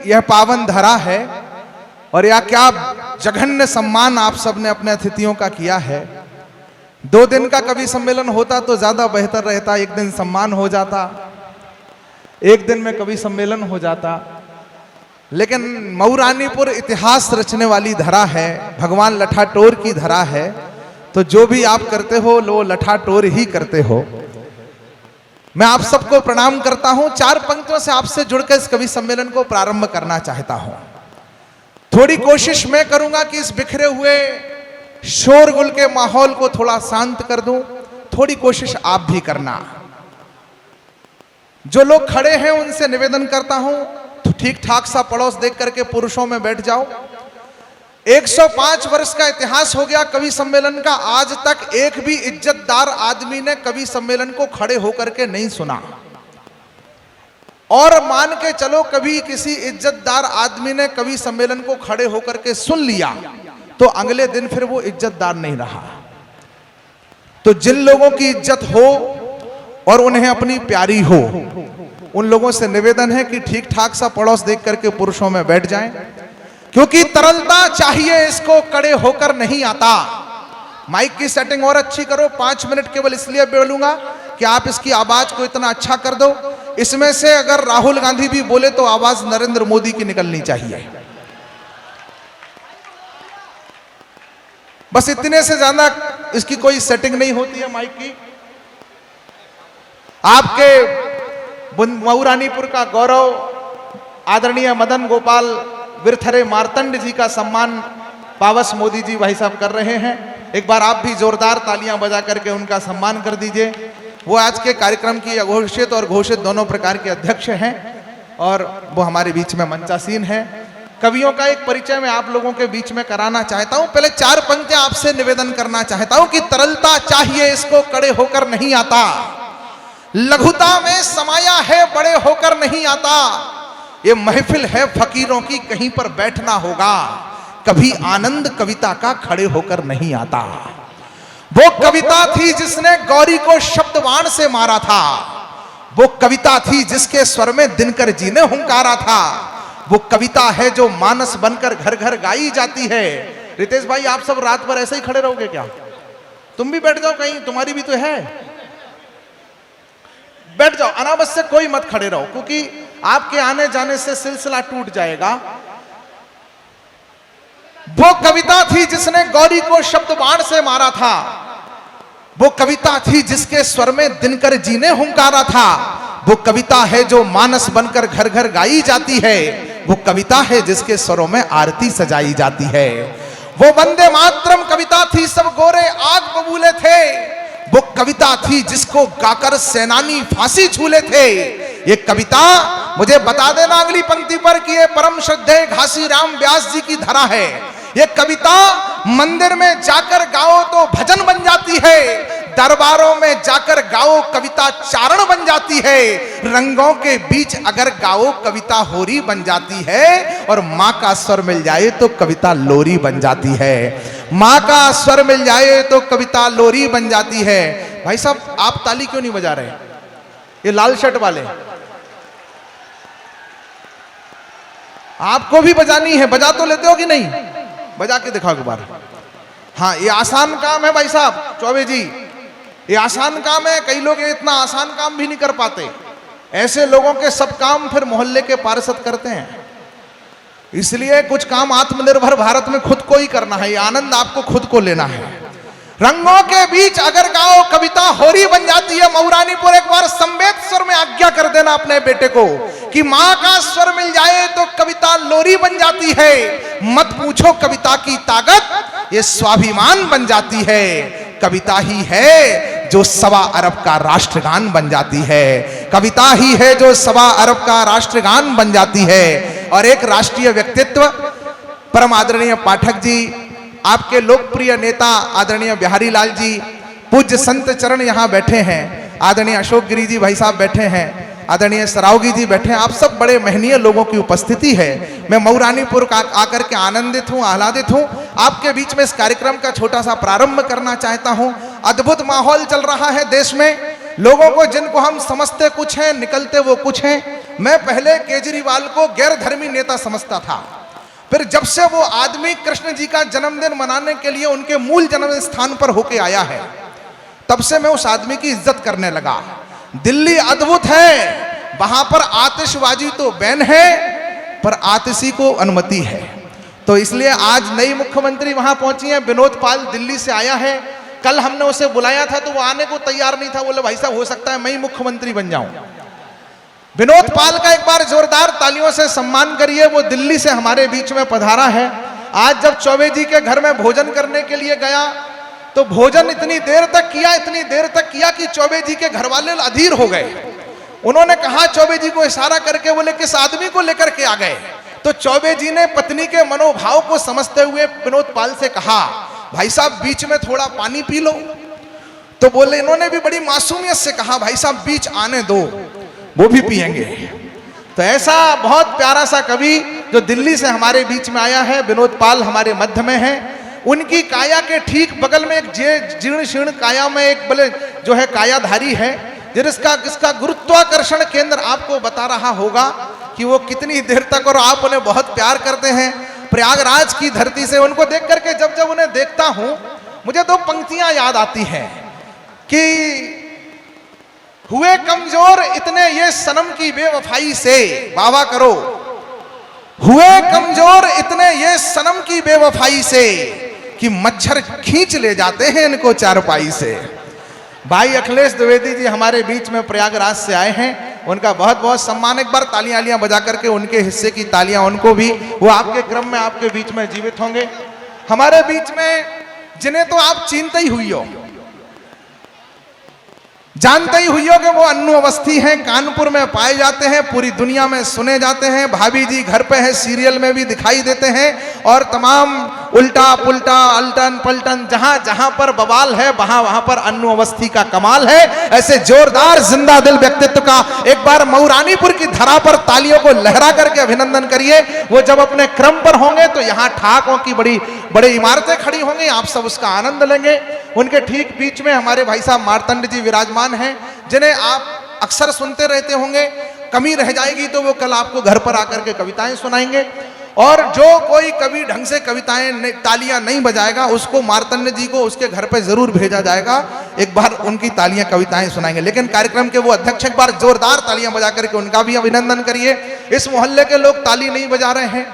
यह पावन धरा है और यह क्या जघन्य सम्मान आप सबने अपने अतिथियों का किया है। 2 दिन का कवि सम्मेलन होता तो ज्यादा बेहतर रहता, एक दिन सम्मान हो जाता, एक दिन में कवि सम्मेलन हो जाता। लेकिन मऊरानीपुर इतिहास रचने वाली धरा है, भगवान लठाटोर की धरा है, तो जो भी आप करते हो वो लठाटोर ही करते हो। मैं आप सबको प्रणाम करता हूं। 4 पंक्तियों से आपसे जुड़कर इस कवि सम्मेलन को प्रारंभ करना चाहता हूं। थोड़ी कोशिश मैं करूंगा कि इस बिखरे हुए शोरगुल के माहौल को थोड़ा शांत कर दूं, थोड़ी कोशिश आप भी करना। जो लोग खड़े हैं उनसे निवेदन करता हूं तो ठीक ठाक सा पड़ोस देख करके पुरुषों में बैठ जाओ। 105 वर्ष का इतिहास हो गया कवि सम्मेलन का, आज तक एक भी इज्जतदार आदमी ने कवि सम्मेलन को खड़े होकर के नहीं सुना। और मान के चलो कभी किसी इज्जतदार आदमी ने कवि सम्मेलन को खड़े होकर के सुन लिया तो अगले दिन फिर वो इज्जतदार नहीं रहा। तो जिन लोगों की इज्जत हो और उन्हें अपनी प्यारी हो, उन लोगों से निवेदन है कि ठीक ठाक सा पड़ोस देख करके पुरुषों में बैठ जाएं, क्योंकि तरलता चाहिए, इसको कड़े होकर नहीं आता। माइक की सेटिंग और अच्छी करो। 5 मिनट केवल इसलिए बोलूंगा कि आप इसकी आवाज को इतना अच्छा कर दो, इसमें से अगर राहुल गांधी भी बोले तो आवाज नरेंद्र मोदी की निकलनी चाहिए। बस इतने से ज्यादा इसकी कोई सेटिंग नहीं होती है माइक की। आपके मऊरानीपुर का गौरव आदरणीय मदन गोपाल विरथरे मार्तंड जी का सम्मान पावस मोदी जी भाई साहब कर रहे हैं। एक बार आप भी जोरदार तालियां बजा करके उनका सम्मान कर दीजिए। वो आज के कार्यक्रम की अघोषित और घोषित दोनों प्रकार के अध्यक्ष हैं और वो हमारे बीच में मंचासीन है। कवियों का एक परिचय मैं आप लोगों के बीच में कराना चाहता हूं। पहले 4 पंक्तियां आपसे निवेदन करना चाहता हूं कि तरलता चाहिए, इसको कड़े होकर नहीं आता। लघुता में समाया है, बड़े होकर नहीं आता। ये महफिल है फकीरों की, कहीं पर बैठना होगा। कभी आनंद कविता का खड़े होकर नहीं आता। वो कविता थी जिसने गौरी को शब्दवाण से मारा था। वो कविता थी जिसके स्वर में दिनकर जी ने हुंकारा था। वो कविता है जो मानस बनकर घर घर गाई जाती है। रितेश भाई, आप सब रात भर ऐसे ही खड़े रहोगे क्या? तुम भी बैठ जाओ, कहीं तुम्हारी भी तो है। बैठ जाओ, अनावश्यक कोई मत खड़े रहो, क्योंकि आपके आने जाने से सिलसिला टूट जाएगा। वो कविता थी जिसने गौरी को शब्दबाण से मारा था। वो कविता थी जिसके स्वर में दिनकर जी ने हुंकारा था। वो कविता है जो मानस बनकर घर घर गाई जाती है। वो कविता है जिसके स्वरों में आरती सजाई जाती है। वो वंदे मातरम कविता थी, सब गोरे आग बबूले थे। वो कविता थी जिसको गाकर सेनानी फांसी झूले थे। ये कविता, मुझे बता देना अगली पंक्ति पर कि ये परम श्रद्धेय घासी राम व्यास जी की धरा है। ये कविता मंदिर में जाकर गाओ तो भजन बन जाती है, दरबारों में जाकर गाओ कविता चारण बन जाती है, रंगों के बीच अगर गाओ कविता होरी बन जाती है, और माँ का स्वर मिल जाए तो कविता लोरी बन जाती है। माँ का स्वर मिल जाए तो कविता लोरी बन जाती है। भाई साहब, आप ताली क्यों नहीं बजा रहे? ये लाल शर्ट वाले, आपको भी बजानी है, बजा तो लेते हो कि नहीं? बजा के दिखाओ एक बार। हाँ, ये आसान काम है भाई साहब, चौबे जी, ये आसान काम है। कई लोग ये इतना आसान काम भी नहीं कर पाते। ऐसे लोगों के सब काम फिर मोहल्ले के पार्षद करते हैं। इसलिए कुछ काम आत्मनिर्भर भारत में खुद को ही करना है। ये आनंद आपको खुद को लेना है। रंगों के बीच अगर गाओ कविता होरी बन जाती है। मऊरानीपुर, एक बार संवेद स्वर में आज्ञा कर देना अपने बेटे को कि माँ का स्वर मिल जाए तो कविता लोरी बन जाती है। मत पूछो कविता की ताकत, ये स्वाभिमान बन जाती है। कविता ही है जो 1.25 अरब का राष्ट्रगान बन जाती है। कविता ही है जो 1.25 अरब का राष्ट्रगान बन जाती है। और एक राष्ट्रीय व्यक्तित्व परम आदरणीय पाठक जी, आपके लोकप्रिय नेता आदरणीय बिहारी लाल जी, पूज्य संत चरण यहाँ बैठे हैं, आदरणीय अशोक गिरी जी भाई साहब बैठे हैं, आदरणीय सरावगी जी बैठे हैं। आप सब बड़े महनीय लोगों की उपस्थिति है। मैं मऊरानीपुर का आकर के आनंदित हूँ, आह्लादित हूँ। आपके बीच में इस कार्यक्रम का छोटा सा प्रारंभ करना चाहता हूँ। अद्भुत माहौल चल रहा है देश में। लोगों को, जिनको हम समझते कुछ हैं, निकलते वो कुछ हैं। मैं पहले केजरीवाल को गैर धर्मी नेता समझता था, फिर जब से वो आदमी कृष्ण जी का जन्मदिन मनाने के लिए उनके मूल जन्म स्थान पर होके आया है, तब से मैं उस आदमी की इज्जत करने लगा। दिल्ली अद्भुत है, वहां पर आतिशबाजी तो बैन है, पर आतिशी को अनुमति है। तो इसलिए आज नई मुख्यमंत्री वहां पहुंची है, विनोद पाल दिल्ली से आया है। कल हमने उसे बुलाया था तो वो आने को तैयार नहीं था, बोले भाई साहब हो सकता है मैं ही मुख्यमंत्री बन जाऊं। विनोद पाल का एक बार जोरदार तालियों से सम्मान करिए, वो दिल्ली से हमारे बीच में पधारा है। आज जब चौबे जी के घर में भोजन करने के लिए गया तो भोजन इतनी देर तक किया कि चौबे जी के घर वाले अधीर हो गए। उन्होंने कहा चौबे जी को इशारा करके, बोले किस आदमी को लेकर के आ गए? तो चौबे जी ने पत्नी के मनोभाव को समझते हुए विनोद पाल से कहा, भाई साहब बीच में थोड़ा पानी पी लो। तो बोले, इन्होंने भी बड़ी मासूमियत से कहा, भाई साहब बीच आने दो, वो भी पिएंगे। तो ऐसा बहुत प्यारा सा कवि जो दिल्ली से हमारे बीच में आया है, विनोद पाल हमारे मध्य में है। उनकी काया के ठीक बगल में एक जीर्ण शीर्ण काया में एक बले जो है कायाधारी है, जिसका गुरुत्वाकर्षण केंद्र आपको बता रहा होगा कि वो कितनी देर तक, और आप उन्हें बहुत प्यार करते हैं। प्रयागराज की धरती से उनको देख करके जब उन्हें देखता हूं, मुझे दो पंक्तियां याद आती हैं कि हुए कमजोर इतने ये सनम की बेवफाई से, वावा करो, हुए कमजोर इतने ये सनम की बेवफाई से कि मच्छर खींच ले जाते हैं इनको चारपाई से। भाई अखिलेश द्विवेदी जी हमारे बीच में प्रयागराज से आए हैं, उनका बहुत बहुत सम्मान। एक बार तालियां बजा करके उनके हिस्से की तालियां उनको भी, वो आपके क्रम में आपके बीच में जीवित होंगे। हमारे बीच में जिन्हें तो आप चिंता ही हुई हो, जानते ही हुई हो कि वो अन्नू अवस्थी हैं, कानपुर में पाए जाते हैं, पूरी दुनिया में सुने जाते हैं। भाभी जी घर पे है, सीरियल में भी दिखाई देते हैं, और तमाम उल्टा पुल्टा अल्टन पलटन जहां जहां पर बवाल है वहां वहां पर अन्नू अवस्थी का कमाल है। ऐसे जोरदार जिंदा दिल व्यक्तित्व का एक बार मऊरानीपुर की धरा पर तालियों को लहरा करके अभिनंदन करिए। वो जब अपने क्रम पर होंगे तो यहाँ ठाकों की बड़ी इमारतें खड़ी होंगी, आप सब उसका आनंद लेंगे। उनके ठीक बीच में हमारे भाई साहब मार्तंड जी विराजमान हैं, जिन्हें आप अक्सर सुनते रहते होंगे। कमी रह जाएगी तो वो कल आपको घर पर आकर के कविताएं सुनाएंगे, और जो कोई कवि ढंग से कविताएं तालियां नहीं बजाएगा उसको मार्तंड जी को उसके घर पे जरूर भेजा जाएगा, एक बार उनकी तालियां कविताएं सुनाएंगे। लेकिन कार्यक्रम के वो अध्यक्ष एक बार जोरदार तालियां बजा करके उनका भी अभिनंदन करिए। इस मोहल्ले के लोग ताली नहीं बजा रहे हैं,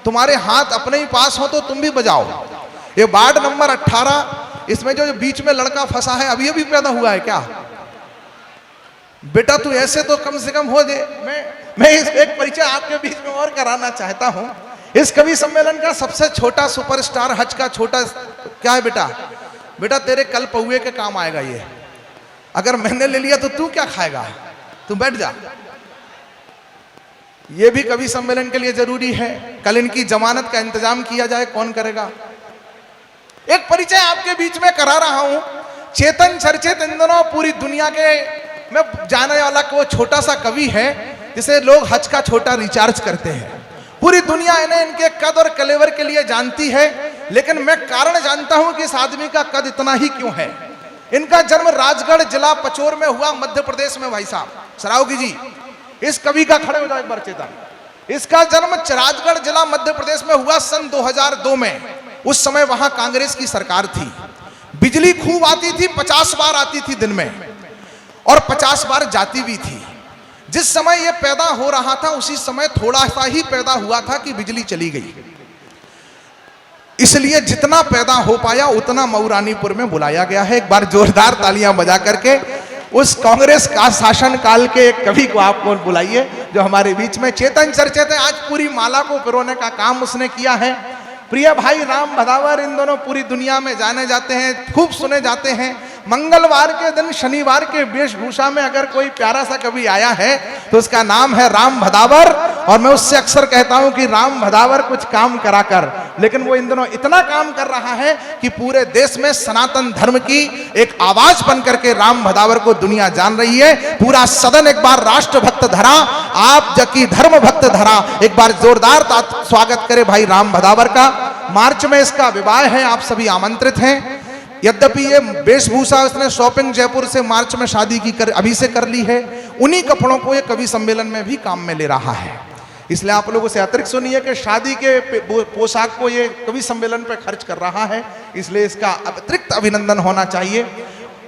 तुम्हारे हाथ अपने ही पास हो तो तुम भी बजाओ। ये वार्ड नंबर 18, इसमें जो बीच में लड़का फंसा है, अभी पैदा हुआ है क्या? बेटा तू ऐसे तो कम से कम हो दे। मैं एक परिचय आपके बीच में और कराना चाहता हूं। इस कवि सम्मेलन का सबसे छोटा सुपरस्टार, हज का छोटा क्या है बेटा? बेटा तेरे कल पौए के काम आएगा ये, अगर मैंने ले लिया तो तू क्या खाएगा, तू बैठ जा। ये भी कवि सम्मेलन के लिए जरूरी है। कल इनकी जमानत का इंतजाम किया जाए, कौन करेगा? एक परिचय आपके बीच में करा रहा हूं। चेतन चर्चित इन दिनों पूरी दुनिया के में जाने वाला वो छोटा सा कवि है जिसे लोग हज का छोटा रिचार्ज करते हैं। पूरी दुनिया इन्हें इनके कद और कलेवर के लिए जानती है, लेकिन मैं कारण जानता हूं कि इस आदमी का कद इतना ही क्यों है। इनका जन्म राजगढ़ जिला पचोर में हुआ, मध्य प्रदेश में। भाई साहब सरावगी जी, इस कवि का खड़े हो जाए एक बार चेतन। इसका जन्म राजगढ़ जिला मध्य प्रदेश में हुआ सन 2002 में। उस समय वहां कांग्रेस की सरकार थी, बिजली खूब आती थी, 50 बार आती थी दिन में, और 50 बार जाती भी थी। जिस समय यह पैदा हो रहा था उसी समय थोड़ा सा ही पैदा हुआ था कि बिजली चली गई। इसलिए जितना पैदा हो पाया उतना मऊरानीपुर में बुलाया गया है। एक बार जोरदार तालियां बजा करके उस कांग्रेस का शासन काल के एक कवि को आप बुलाइए जो हमारे बीच में चेतन चर्चित है। आज पूरी माला को पिरोने का काम उसने किया है। प्रिय भाई राम भदावर इन दोनों पूरी दुनिया में जाने जाते हैं, खूब सुने जाते हैं। मंगलवार के दिन शनिवार के वेशभूषा में अगर कोई प्यारा सा कवि आया है तो उसका नाम है राम भदावर। और मैं उससे अक्सर कहता हूं कि राम भदावर कुछ काम करा कर, लेकिन वो इन दिनों इतना काम कर रहा है कि पूरे देश में सनातन धर्म की एक आवाज बन करके राम भदावर को दुनिया जान रही है। पूरा सदन एक बार राष्ट्रभक्त धरा, आप जबकि धर्म भक्त धरा, एक बार जोरदार स्वागत करे भाई राम भदावर का। मार्च में इसका विवाह है, आप सभी आमंत्रित हैं। यद्यपि ये वेशभूषा उसने शॉपिंग जयपुर से मार्च में शादी की अभी से कर ली है। उन्हीं कपड़ों को ये कवि सम्मेलन में भी काम में ले रहा है। इसलिए आप लोगों से अतिरिक्त सुनिए कि शादी के पोशाक को ये कवि सम्मेलन पे खर्च कर रहा है, इसलिए इसका अतिरिक्त अभिनंदन होना चाहिए।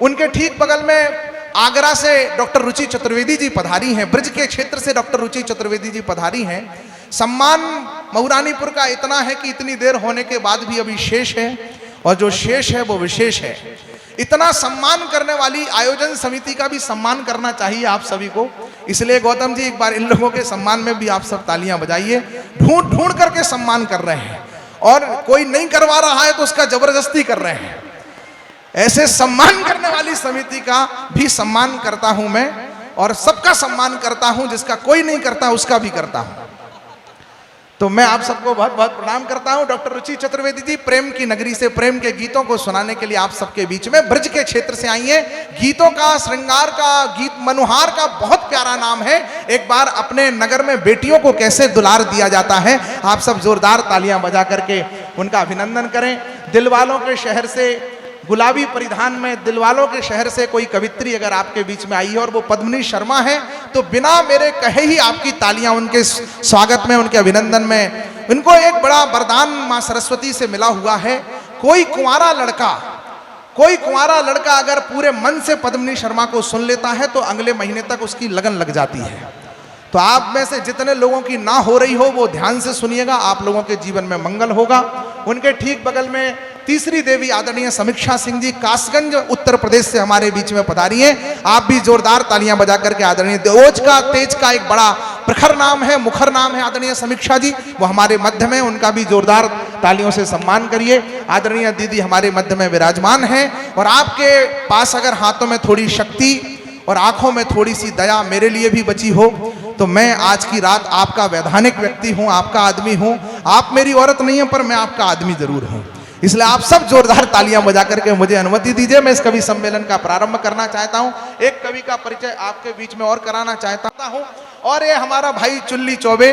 उनके ठीक बगल में आगरा से डॉक्टर रुचि चतुर्वेदी जी पधारी हैं, ब्रज के क्षेत्र से डॉक्टर रुचि चतुर्वेदी जी पधारी हैं। सम्मान मऊरानीपुर का इतना है कि इतनी देर होने के बाद भी अभी शेष है, और जो शेष है वो विशेष है। इतना सम्मान करने वाली आयोजन समिति का भी सम्मान करना चाहिए आप सभी को। इसलिए गौतम जी एक बार इन लोगों के सम्मान में भी आप सब तालियां बजाइए। ढूंढ ढूंढ करके सम्मान कर रहे हैं, और कोई नहीं करवा रहा है तो उसका जबरदस्ती कर रहे हैं। ऐसे सम्मान करने वाली समिति का भी सम्मान करता हूं मैं, और सबका सम्मान करता हूं, जिसका कोई नहीं करता उसका भी करता हूं। तो मैं आप सबको बहुत बहुत प्रणाम करता हूं। डॉक्टर रुचि चतुर्वेदी जी प्रेम की नगरी से प्रेम के गीतों को सुनाने के लिए आप सबके बीच में ब्रज के क्षेत्र से आई हैं। गीतों का, श्रृंगार का, गीत मनोहार का बहुत प्यारा नाम है। एक बार अपने नगर में बेटियों को कैसे दुलार दिया जाता है, आप सब जोरदार तालियां बजा करके उनका अभिनंदन करें। दिलवालों के शहर से, गुलाबी परिधान में दिलवालों के शहर से कोई कवित्री अगर आपके बीच में आई है और वो पद्मिनी शर्मा है, तो बिना मेरे कहे ही आपकी तालियां उनके स्वागत में, उनके अभिनंदन में। उनको एक बड़ा वरदान मां सरस्वती से मिला हुआ है। कोई कुंवारा लड़का अगर पूरे मन से पद्मिनी शर्मा को सुन लेता है तो अगले महीने तक उसकी लगन लग जाती है। तो आप में से जितने लोगों की ना हो रही हो वो ध्यान से सुनिएगा, आप लोगों के जीवन में मंगल होगा। उनके ठीक बगल में तीसरी देवी आदरणीय समीक्षा सिंह जी कासगंज उत्तर प्रदेश से हमारे बीच में पधारी हैं। आप भी जोरदार तालियां बजा करके आदरणीय ओज का, तेज का एक बड़ा प्रखर नाम है, मुखर नाम है आदरणीय समीक्षा जी, वो हमारे मध्य में, उनका भी जोरदार तालियों से सम्मान करिए। आदरणीय दीदी हमारे मध्य में विराजमान हैं, और आपके पास अगर हाथों में थोड़ी शक्ति और आंखों में थोड़ी सी दया मेरे लिए भी बची हो, तो मैं आज की रात आपका वैधानिक व्यक्ति हूं, आपका आदमी हूं। आप मेरी औरत नहीं है, पर मैं आपका आदमी जरूर हूं। इसलिए आप सब जोरदार तालियां बजा करके मुझे अनुमति दीजिए। मैं इस कवि सम्मेलन का प्रारंभ करना चाहता हूं। एक कवि का परिचय आपके बीच में और कराना चाहता हूं, और ये हमारा भाई चुल्ली चौबे,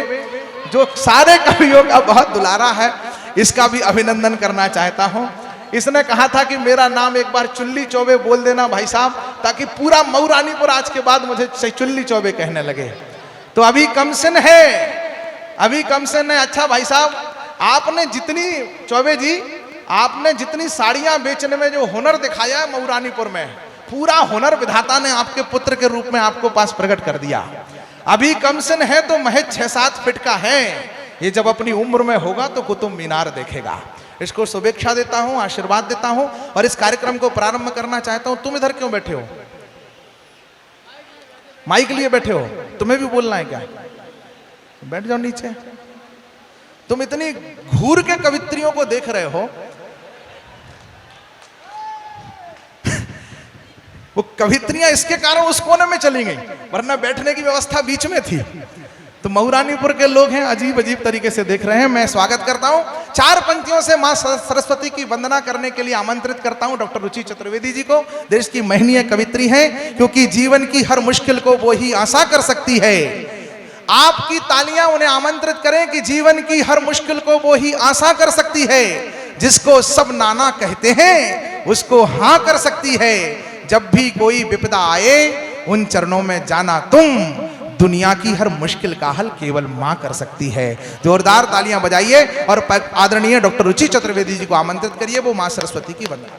जो सारे कवियों का बहुत दुलारा है, इसका भी अभिनंदन करना चाहता हूं। इसने कहा था कि मेरा नाम एक बार चुल्ली चौबे बोल देना भाई साहब, ताकि पूरा मऊरानीपुर आज के बाद मुझे चुल्ली चौबे कहने लगे। तो अभी कमसन है, अभी कमसन है। अच्छा भाई साहब, आपने जितनी, चौबे जी, आपने जितनी साड़ियां बेचने में जो हुनर दिखाया है मऊरानीपुर में, पूरा हुनर विधाता ने आपके पुत्र के रूप में आपको पास प्रकट कर दिया। अभी कमसन है तो महज 6-7 फीट का है, ये जब अपनी उम्र में होगा तो कुतुब मीनार देखेगा। इसको शुभेच्छा देता हूं, आशीर्वाद देता हूं, और इस कार्यक्रम को प्रारंभ करना चाहता हूं। तुम इधर क्यों बैठे हो? माइक लिए बैठे हो? तुम्हें भी बोलना है क्या? बैठ जाओ नीचे। तुम इतनी घूर के कवित्रियों को देख रहे हो, वो कवित्रियां इसके कारण उस कोने में चली गई, वरना बैठने की व्यवस्था बीच में थी। तो मऊरानीपुर के लोग हैं, अजीब अजीब तरीके से देख रहे हैं। मैं स्वागत करता हूं, 4 पंक्तियों से मां सरस्वती की वंदना करने के लिए आमंत्रित करता हूं डॉक्टर रुचि चतुर्वेदी जी को। देश की महनीय कवित्री हैं, क्योंकि जीवन की हर मुश्किल को वो ही आशा कर सकती है। आपकी तालियां उन्हें आमंत्रित करें कि जीवन की हर मुश्किल को वो ही आशा कर सकती है। जिसको सब नाना कहते हैं उसको हाँ कर सकती है। जब भी कोई विपदा आए उन चरणों में जाना तुम, दुनिया की हर मुश्किल का हल केवल मां कर सकती है। जोरदार तालियां बजाइए और आदरणीय डॉक्टर रुचि चतुर्वेदी जी को आमंत्रित करिए, वो मां सरस्वती की वंदना।